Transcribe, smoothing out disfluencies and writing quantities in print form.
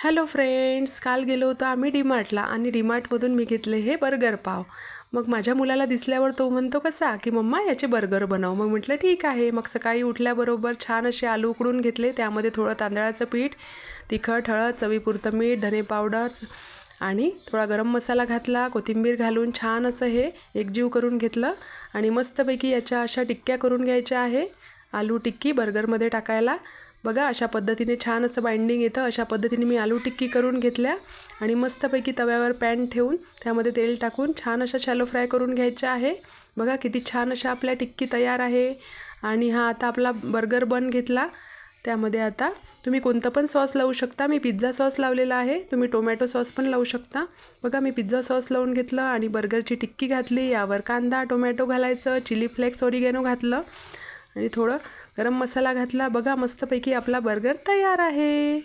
Hello friends, काल गेलो होतो आम्ही डीमार्टला आणि डीमार्टमधून मी घेतले हे बर्गर पाव. मग माझ्या मुलाला दिसल्यावर तो म्हणतो कसा की मम्मा याचे बर्गर बनव. मग म्हटलं ठीक आहे. मग सकाळी उठल्याबरोबर छान असे आलू उकडून घेतले, त्यामध्ये थोडं तांदळाचं पीठ, तिखट, हळद, चवीपुरतं मीठ, धने पावडर आणि थोडा गरम मसाला घातला, कोथिंबीर घालून छान असं हे एकजीव करून घेतलं आणि मस्तपैकी याच्या अशा टिक्क्या करून घ्यायच्या आहे. आलू टिक्की बर्गरमध्ये टाकायला बघा, अशा पद्धतीने छान असं बाइंडिंग येतं. अशा पद्धतीने मी आलू टिक्की करून घेतल्या आणि मस्तपैकी तव्यावर पॅन ठेवून त्यामध्ये तेल टाकून छान अशा शॅलो फ्राय करून घ्यायच्या आहे. बघा किती छान अशा आपल्या टिक्की तयार आहे. आणि हा आता आपला बर्गर बन घेतला. त्यामध्ये आता तुम्ही कोणतं पण सॉस लावू शकता. मी पिझ्झा सॉस लावलेला आहे, तुम्ही टोमॅटो सॉस पण लावू शकता. बघा मी पिझ्झा सॉस लावून घेतलं आणि बर्गरची टिक्की घातली. यावर कांदा टोमॅटो घालायचं, चिली फ्लेक्स ओरिगॅनो घातलं आणि थोडं गरम मसाला घातला. बघा मस्तपैकी आपला बर्गर तयार आहे.